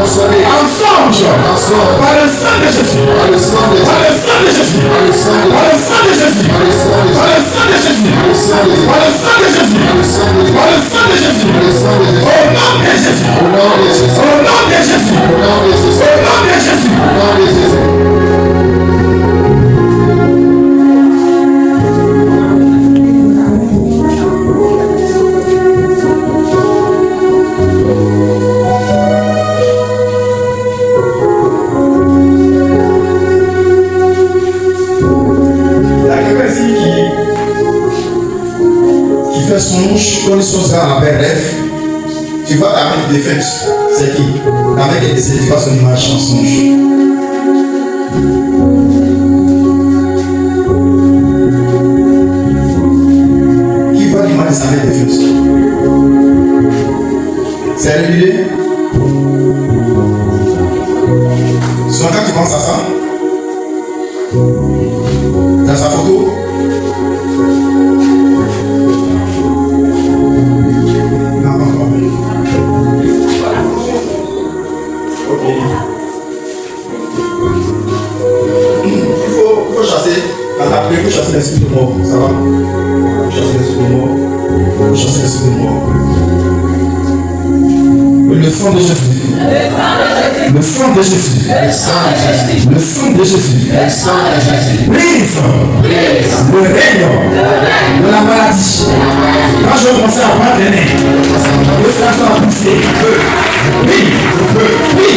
ensemble, par le sang de Jésus, par le sang de Jésus, par le sang de Jésus, par le sang de Jésus, par le sang de Jésus, par le sang de Jésus, par le sang de Jésus, par le sang de Jésus, au nom de Jésus, au nom de Jésus, au nom de Jésus, au nom de Jésus, au nom de Jésus, au nom de Jésus. Songe, quand les choses dans la rêve, tu vois ta main de défense. C'est qui? La main est décédée, tu vois son image en songe. Qui voit l'image de sa main de défense? C'est régulier? Souvent quand tu penses à ça, dans sa photo, il faut chasser l'esprit de mort, ça va? Chasser l'esprit de mort. Chasser l'esprit de mort. Le sang de Jésus. Le sang de Jésus. Le sang de Jésus. Le sang de Jésus. Le sang de Jésus. Brise le règne de la maladie. Quand je vais commencer à prendre les nez, le sang sera poussé. Oui, oui,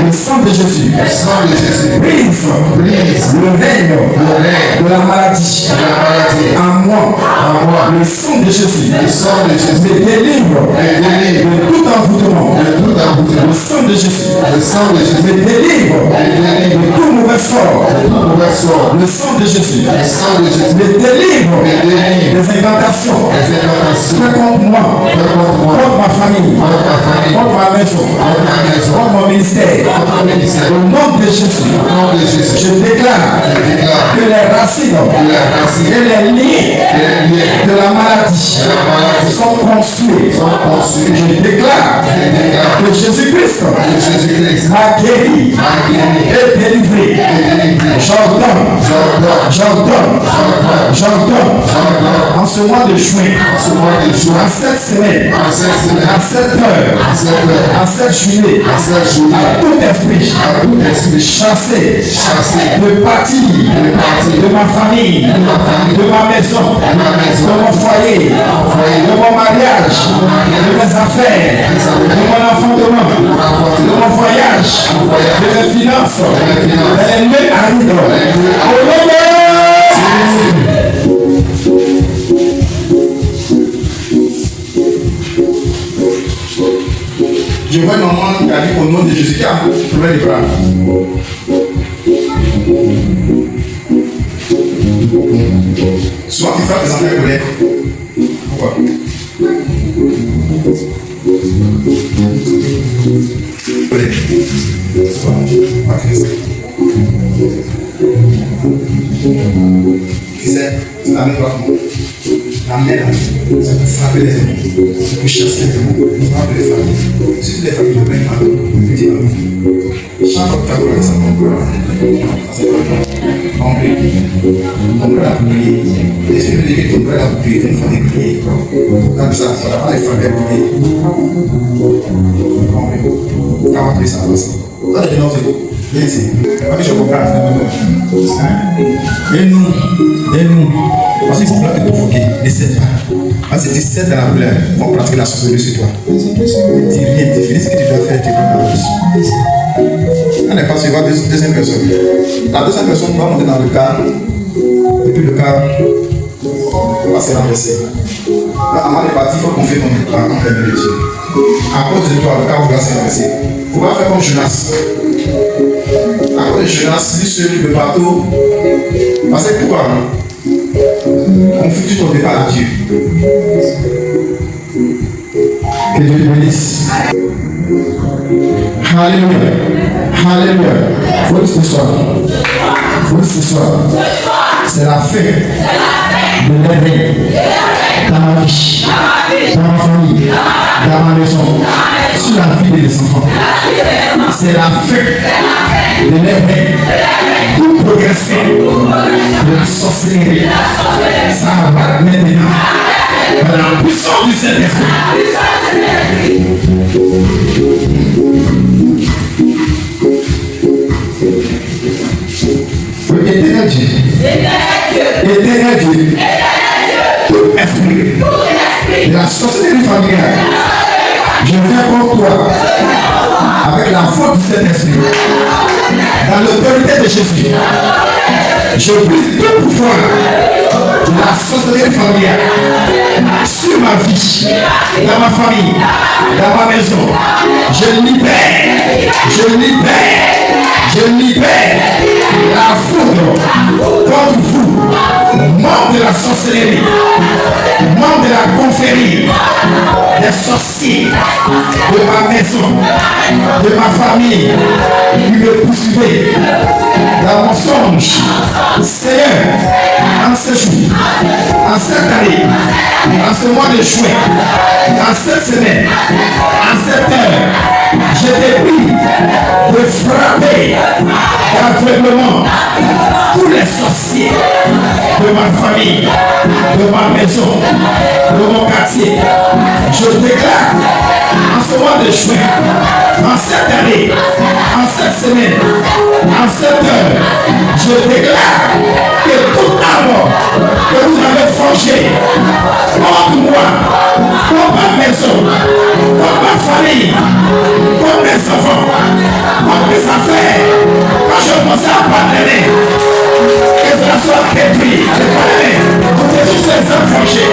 le sang de Jésus, brise le règne de la maladie en moi. Le sang de Jésus me délivre de tout envoûtement. Le sang de Jésus me délivre de tout mauvais sort. Le sang de Jésus me délivre des incantations. Fais contre moi. Contre ma famille. Contre ma maison. Contre mon ministère. Au nom de Jésus. Je déclare que les racines et les liens de la maladie sont construits. Je déclare que Jésus-Christ m'a guéri et délivré. J'ordonne en ce mois de juin, en cette semaine, à 7 heures, à 7 juillet, à tout esprit chassé de partir de ma famille, de ma maison, de mon foyer, de mon mariage, de mes affaires, de mon enfantement, de mon voyage, de mes finances, de l'ennemi arrive. Je vois une maman qui a dit au nom de Jésus qui a trouvé les bras. Soit tu fais présenter un collègue. Pourquoi? Collègue. Tu sais, c'est la même droite. La mère, ça peut frapper les ennemis, ça peut chasser les ennemis, ça peut frapper les familles. Si toutes les familles ne prennent pas, chaque fois que tu as colère, ça prend peur. Ça c'est pas grave. Ton père a prié. L'esprit de Dieu, ton père a prié, il faut des prières. Comme ça, ça va pas les faire prier. Quand on prie, ça va passer. Ça, c'est non, c'est beau. Viens ici. Parce que je comprends. Et nous. Parce qu'il faut que tu provoquer. Ne cède pas. Parce que tu cèdes dans la douleur. On va pratiquer la sorcellerie sur toi. Dis rien, tu finis ce que tu dois faire, tu vas dans la on n'est pas sur la deuxième personne. La deuxième personne va monter dans le car. Et puis le car va se renverser. Avant de partir, il faut confier ton car en plein milieu de Dieu. À cause de toi, le car va se renverser. Il ne faut pas faire comme Jonas. À cause de Jonas, lui seul, le bateau. Parce que pourquoi? Confie ton départ à Dieu. Que Dieu te bénisse. Alléluia. Alléluia. Faut ce soir. C'est la fin de l'éveil dans ma vie, dans ma famille, dans ma maison, sur la vie des enfants. C'est la fin de l'éveil. Tout progresser de sorcellerie. Ça va maintenant. Par la puissance du Saint-Esprit. Éternel Dieu. Tout esprit de la sorcellerie familiale, je viens pour toi avec la force du Saint-Esprit. Dans l'autorité de Jésus, je brise tout pouvoir de la sorcellerie familiale sur ma vie, dans ma famille, dans ma maison. Je libère la foudre contre vous, membre de la sorcellerie, membre de la confrérie, des sorciers de ma maison, de ma famille, qui me poursuivent dans mon songe. Seigneur, en ce jour, en cette année, en ce mois de juin, en cette semaine, en cette heure, je te prie de frapper aveuglement tous les sorciers de ma famille, de ma maison, de mon quartier. Je déclare en ce mois de juin, en cette année, en cette semaine, en cette heure, je déclare que toute arme que vous avez forgée contre moi, contre ma maison, contre ma famille, contre mes enfants, contre mes affaires, quand je commence à pardonner, que cela soit détruit, pour que tous les hommes forgés.